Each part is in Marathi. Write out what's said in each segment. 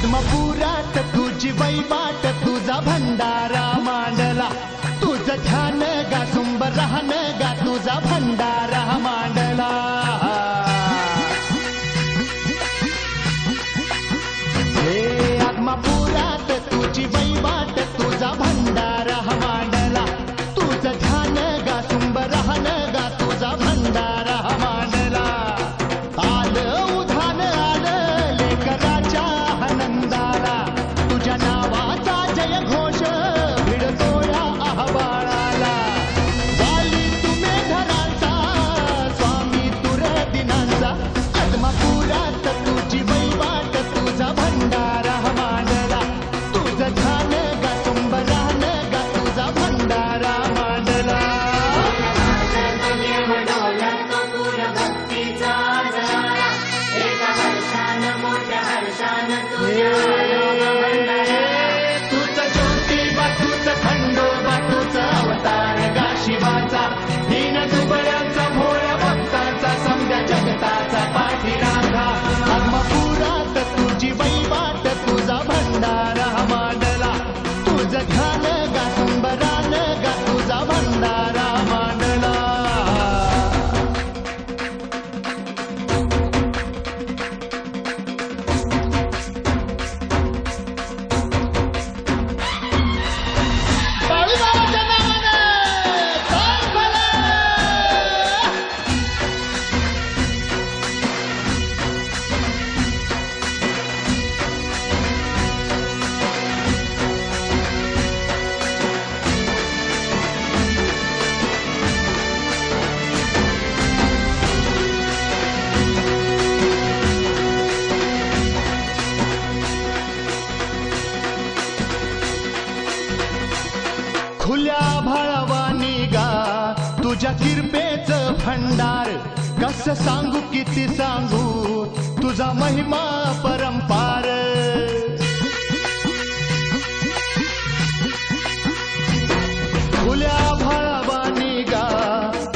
पद्मपुरात तुझी वैवाट तुझा भंडारा मांडला तुझं ध्यान गा सुंब राहन गा तुझा भंडारा मांडला हे आत्मापुरात तुझी वैवाट तुझा भंडारा मांडला तुझं ध्यान गा सुंब राहन गा तुझा भंडारा मांडला आलं उधान आलं लेकराच्या आनंदाला तुझ्या नावाचा जय घोष भिडतो या आबाळाला वाली तुम्ही धरांचा स्वामी तुर दिनांचा आत्मापुरात तुझी वैवाट तुझा भंडारा मांडला तुझं ध्यान गा सुंब राहन गा तुझा भंडारा मांडला तुझं ज्योतिबा तुझं खंडोबा तुझं अवतार गा शिवाचा दीन दुबळ्यांचा भोळ्या भक्ताचा समद्या जगताचा पाठीराखा आत्मापुरात तुझी वैवाट तुझा भंडारा मांडला तुझं ध्यान गा सुंबरान गा तुझा भंडारा मांडला बाळूमामाच्या नावानं चाल भलं! खुल्या भाळवानी गा तुझ्या किरपेचं भंडार कसं सांगू किती सांगू तुझा महिमा परंपार खुल्या भाळवानी गा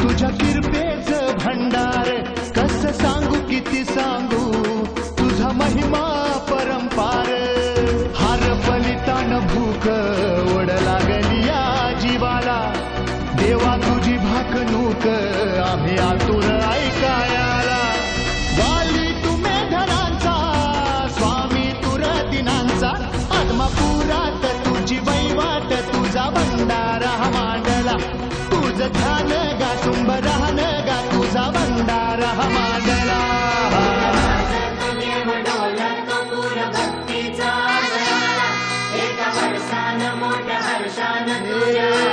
तुझ्या किरपेचं भंडार कसं सांगू किती सांगू तुझा महिमा परंपार हार बलितान भूक ओढ लागली या जीवाला देवा तुझी भाकणूक आम्ही आतुर ऐकायाला वाली तुम्ही धरांचा स्वामी तुर दिनांचा आत्मापुरात तुझी वैवाट तुझा भंडारा मांडला तुझं ध्यान गा सुंब राहन गा तुझा भंडारा मांडला मोठ्या हर्षानं तुझ्या